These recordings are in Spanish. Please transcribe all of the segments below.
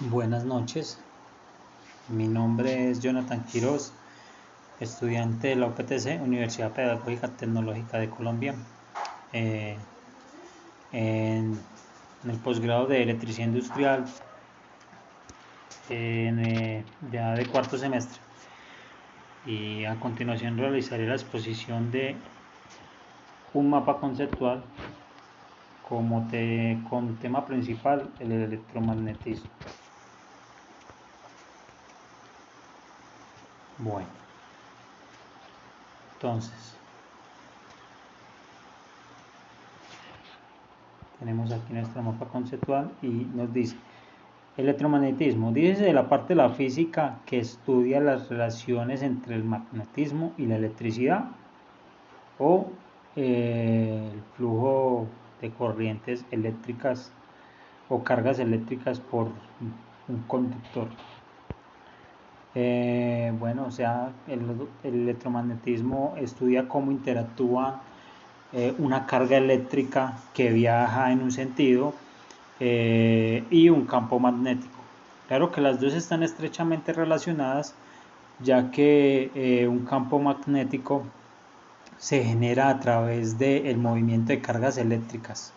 Buenas noches, mi nombre es Jonathan Quiroz, estudiante de la UPTC, Universidad Pedagógica Tecnológica de Colombia, eh, en, en el posgrado de Electricidad Industrial, ya de cuarto semestre. Y a continuación realizaré la exposición de un mapa conceptual con tema principal el electromagnetismo. Bueno, entonces tenemos aquí nuestro mapa conceptual y nos dice electromagnetismo. Dice de la parte de la física que estudia las relaciones entre el magnetismo y la electricidad o el flujo de corrientes eléctricas o cargas eléctricas por un conductor. Bueno, o sea, el electromagnetismo estudia cómo interactúa una carga eléctrica que viaja en un sentido y un campo magnético. Claro que las dos están estrechamente relacionadas, ya que un campo magnético se genera a través del movimiento de cargas eléctricas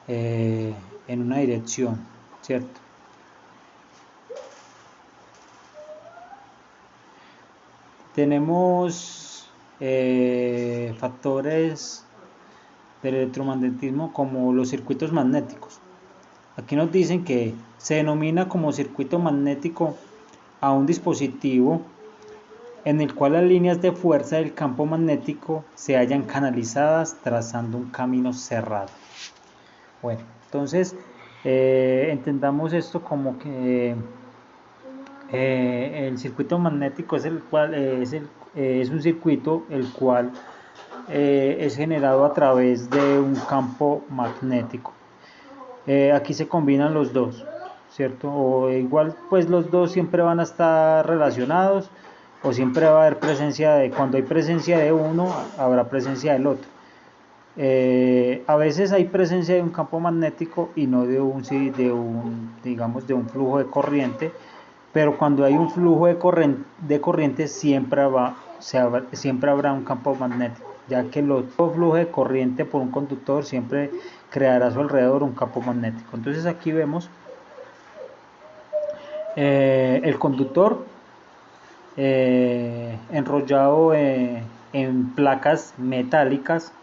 en una dirección, ¿cierto? Tenemos factores del electromagnetismo como los circuitos magnéticos. Aquí nos dicen que se denomina como circuito magnético a un dispositivo en el cual las líneas de fuerza del campo magnético se hallan canalizadas trazando un camino cerrado. Bueno, entonces entendamos esto como que el circuito magnético es un circuito el cual es generado a través de un campo magnético. Aquí se combinan los dos, ¿cierto? O igual pues los dos siempre van a estar relacionados o siempre va a haber cuando hay presencia de uno habrá presencia del otro. A veces hay presencia de un campo magnético y no de un flujo de corriente, pero cuando hay un flujo de corriente siempre habrá un campo magnético, ya que el flujo de corriente por un conductor siempre creará a su alrededor un campo magnético. Entonces aquí vemos el conductor enrollado en placas metálicas,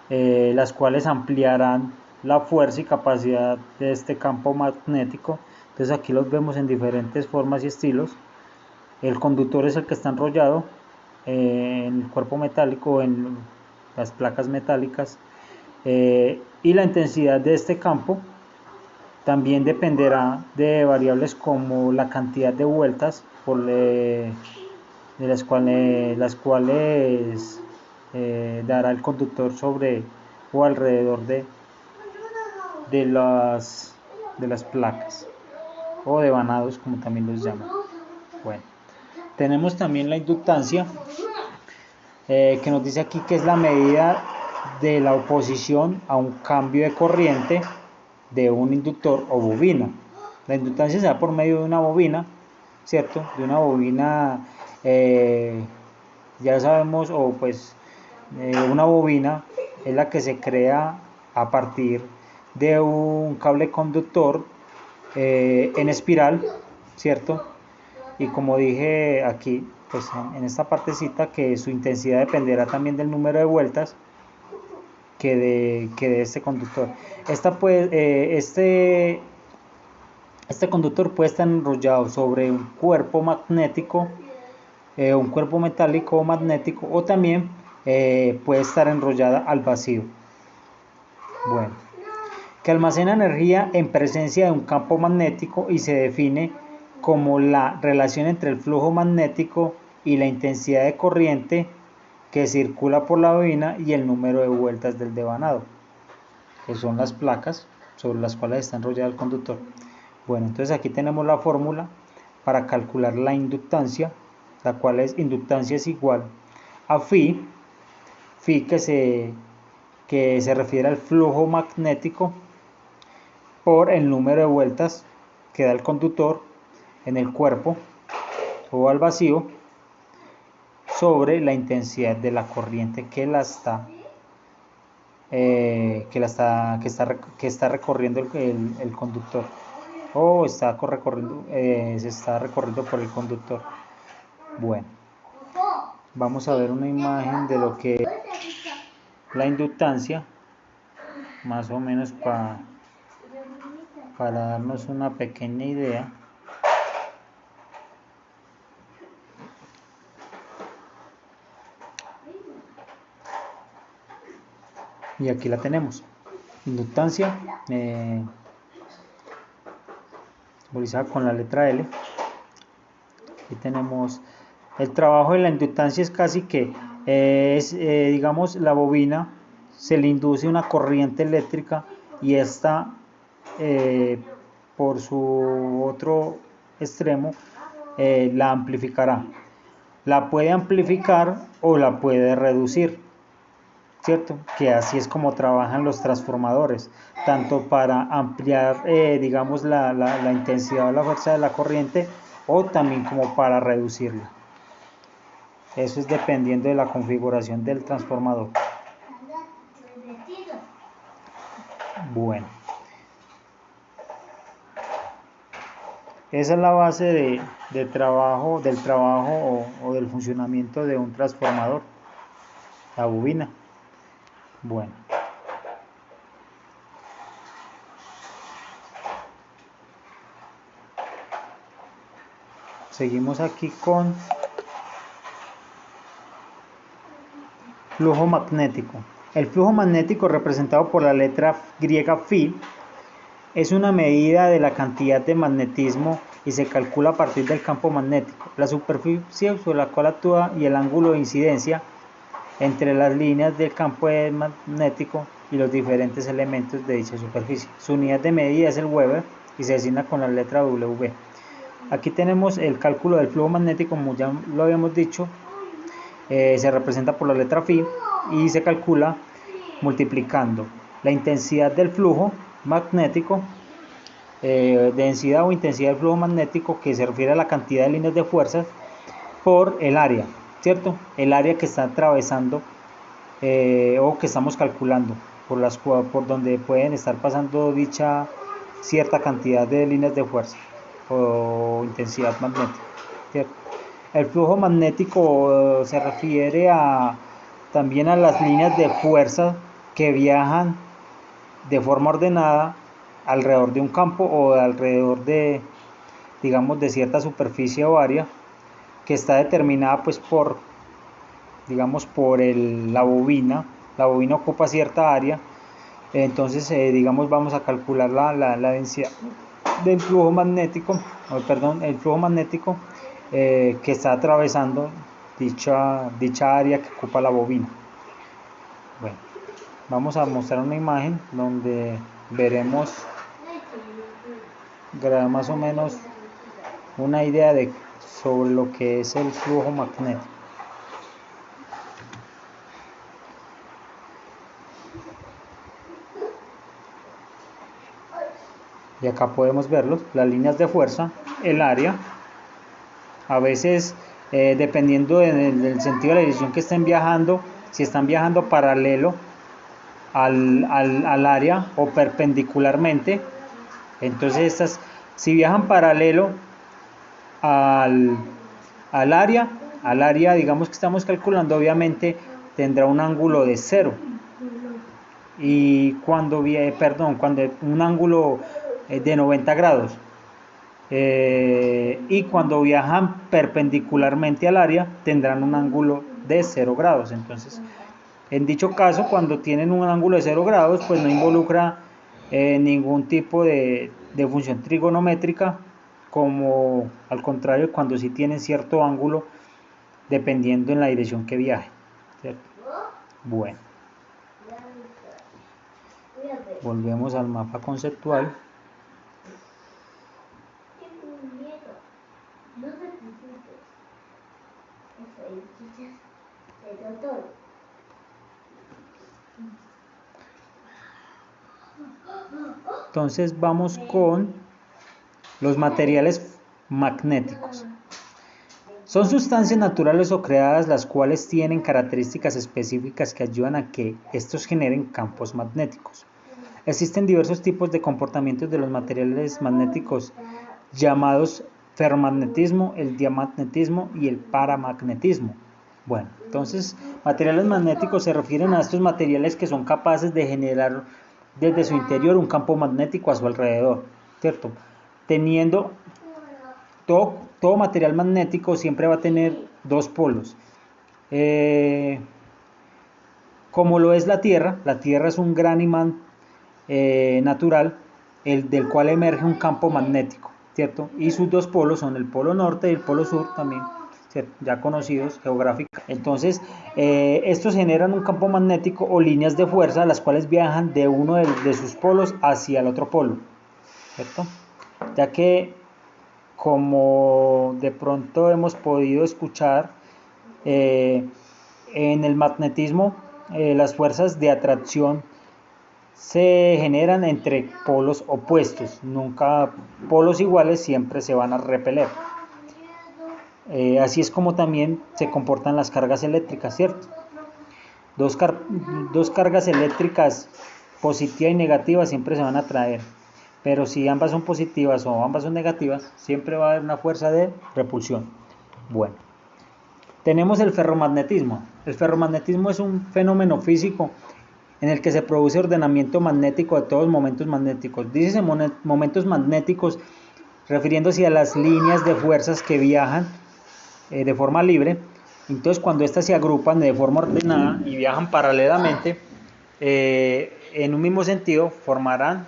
las cuales ampliarán la fuerza y capacidad de este campo magnético. Entonces aquí los vemos en diferentes formas y estilos. El conductor es el que está enrollado en el cuerpo metálico, en las placas metálicas, y la intensidad de este campo también dependerá de variables como la cantidad de vueltas de las cuales dará el conductor sobre o alrededor de las placas o de vanados, como también los llaman. Bueno, tenemos también la inductancia, que nos dice aquí que es la medida de la oposición a un cambio de corriente de un inductor o bobina. La inductancia se da por medio de una bobina, ¿cierto? De una bobina, ya sabemos, una bobina es la que se crea a partir de un cable conductor en espiral, ¿cierto? Y como dije aquí, pues en esta partecita, que su intensidad dependerá también del número de vueltas que de este conductor. Este conductor puede estar enrollado sobre un cuerpo magnético, un cuerpo metálico o magnético, o también puede estar enrollada al vacío. Bueno, que almacena energía en presencia de un campo magnético y se define como la relación entre el flujo magnético y la intensidad de corriente que circula por la bobina y el número de vueltas del devanado, que son las placas sobre las cuales está enrollado el conductor. Bueno, entonces aquí tenemos la fórmula para calcular la inductancia, la cual inductancia es igual a phi que se refiere al flujo magnético por el número de vueltas queda el conductor en el cuerpo o al vacío sobre la intensidad de la corriente que está recorriendo el conductor o se está recorriendo por el conductor. Bueno, vamos a ver una imagen de lo que es la inductancia, más o menos para darnos una pequeña idea. Y aquí la tenemos, inductancia simbolizada con la letra L. Aquí tenemos el trabajo de la inductancia, es casi que digamos, la bobina se le induce una corriente eléctrica y esta por su otro extremo la amplificará. La puede amplificar o la puede reducir, ¿cierto? Que así es como trabajan los transformadores, tanto para ampliar, digamos, la intensidad o la fuerza de la corriente, o también como para reducirla. Eso es dependiendo de la configuración del transformador. Bueno, esa es la base del trabajo o del funcionamiento de un transformador, la bobina. Bueno, seguimos aquí con flujo magnético. El flujo magnético, representado por la letra griega phi, es una medida de la cantidad de magnetismo y se calcula a partir del campo magnético, la superficie sobre la cual actúa y el ángulo de incidencia entre las líneas del campo magnético y los diferentes elementos de dicha superficie. Su unidad de medida es el Weber y se designa con la letra W. Aquí tenemos el cálculo del flujo magnético, como ya lo habíamos dicho, se representa por la letra phi y se calcula multiplicando la intensidad del flujo magnético, densidad o intensidad del flujo magnético, que se refiere a la cantidad de líneas de fuerzas, por el área, ¿cierto? El área que está atravesando o que estamos calculando, por donde pueden estar pasando dicha cierta cantidad de líneas de fuerza o intensidad magnética, ¿cierto? El flujo magnético se refiere también a las líneas de fuerza que viajan de forma ordenada alrededor de un campo o alrededor de, digamos, de cierta superficie o área que está determinada pues por, digamos, por la bobina. La bobina ocupa cierta área, entonces digamos vamos a calcular la densidad del flujo magnético, el flujo magnético que está atravesando dicha área que ocupa la bobina. Bueno, vamos a mostrar una imagen donde veremos más o menos una idea sobre lo que es el flujo magnético. Y acá podemos verlos, las líneas de fuerza, el área. A veces, dependiendo del sentido de la dirección que estén viajando, si están viajando paralelo al área o perpendicularmente, entonces si viajan paralelo al área, digamos que estamos calculando, obviamente tendrá un ángulo de 0. Y cuando un ángulo de 90 grados. Y cuando viajan perpendicularmente al área tendrán un ángulo de 0 grados. Entonces, en dicho caso, cuando tienen un ángulo de 0 grados, pues no involucra ningún tipo de función trigonométrica, como al contrario cuando sí tienen cierto ángulo dependiendo en la dirección que viaje, ¿cierto? Bueno, volvemos al mapa conceptual. Entonces vamos con Los materiales magnéticos. Son sustancias naturales o creadas las cuales tienen características específicas que ayudan a que estos generen campos magnéticos. Existen diversos tipos de comportamientos de los materiales magnéticos llamados ferromagnetismo, el diamagnetismo y el paramagnetismo. Bueno, entonces, materiales magnéticos se refieren a estos materiales que son capaces de generar desde su interior un campo magnético a su alrededor, ¿cierto? Teniendo todo material magnético siempre va a tener dos polos. Como lo es la Tierra es un gran imán natural, del cual emerge un campo magnético, ¿cierto? Y sus dos polos son el polo norte y el polo sur también, ¿cierto? Ya conocidos geográficamente. Entonces, estos generan un campo magnético o líneas de fuerza, las cuales viajan de uno de sus polos hacia el otro polo, ¿cierto? Ya que, como de pronto hemos podido escuchar, en el magnetismo, las fuerzas de atracción se generan entre polos opuestos, nunca polos iguales, siempre se van a repeler. Así es como también se comportan las cargas eléctricas, ¿cierto? Dos cargas eléctricas, positiva y negativa, siempre se van a atraer, pero si ambas son positivas o ambas son negativas, siempre va a haber una fuerza de repulsión. Bueno, tenemos el ferromagnetismo. El ferromagnetismo es un fenómeno físico en el que se produce ordenamiento magnético de todos los momentos magnéticos. Dice momentos magnéticos refiriéndose a las líneas de fuerzas que viajan de forma libre. Entonces, cuando éstas se agrupan de forma ordenada y viajan paralelamente en un mismo sentido, podrán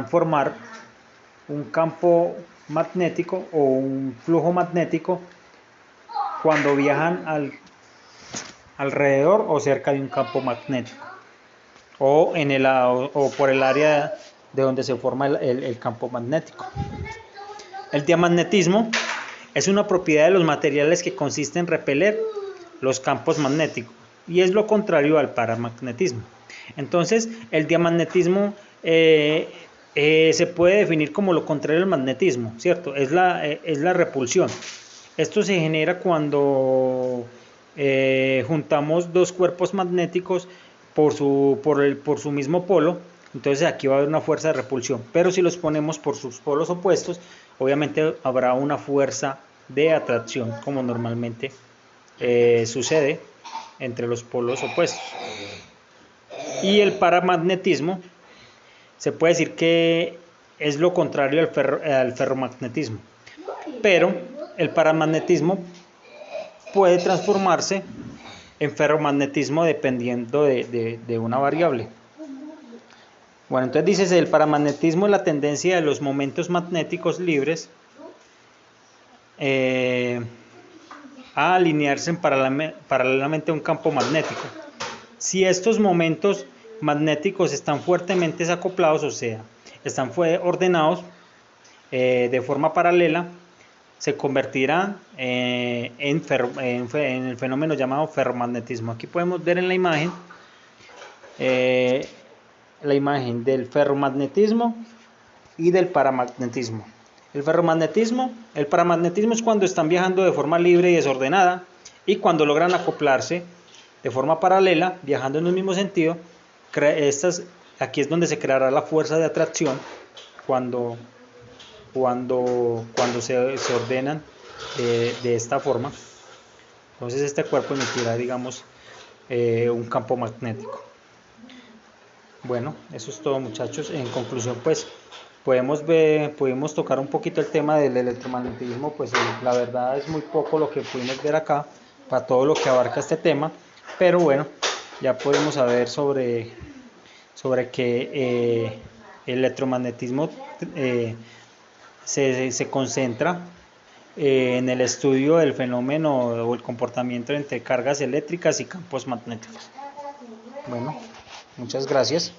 formar un campo magnético o un flujo magnético cuando viajan alrededor o cerca de un campo magnético o por el área de donde se forma el campo magnético. El diamagnetismo es una propiedad de los materiales que consiste en repeler los campos magnéticos y es lo contrario al paramagnetismo. Entonces, el diamagnetismo se puede definir como lo contrario al magnetismo, ¿cierto? Es la repulsión. Esto se genera cuando juntamos dos cuerpos magnéticos por su mismo polo. Entonces aquí va a haber una fuerza de repulsión, pero si los ponemos por sus polos opuestos, obviamente habrá una fuerza de atracción, como normalmente sucede entre los polos opuestos. Y el paramagnetismo se puede decir que es lo contrario al ferromagnetismo, pero el paramagnetismo puede transformarse en ferromagnetismo dependiendo de una variable. Bueno, entonces dices, el paramagnetismo es la tendencia de los momentos magnéticos libres a alinearse paralelamente a un campo magnético. Si estos momentos magnéticos están fuertemente acoplados, o sea, están ordenados de forma paralela, se convertirán en el fenómeno llamado ferromagnetismo. Aquí podemos ver en la imagen del ferromagnetismo y del paramagnetismo. El paramagnetismo es cuando están viajando de forma libre y desordenada, y cuando logran acoplarse de forma paralela, viajando en un mismo sentido, aquí es donde se creará la fuerza de atracción cuando se ordenan de esta forma. Entonces este cuerpo emitirá, digamos, un campo magnético. Bueno, eso es todo, muchachos. En conclusión, pues pudimos tocar un poquito el tema del electromagnetismo. Pues la verdad es muy poco lo que pudimos ver acá para todo lo que abarca este tema, pero bueno, ya podemos saber sobre que el electromagnetismo se concentra en el estudio del fenómeno o el comportamiento entre cargas eléctricas y campos magnéticos. Bueno, muchas gracias.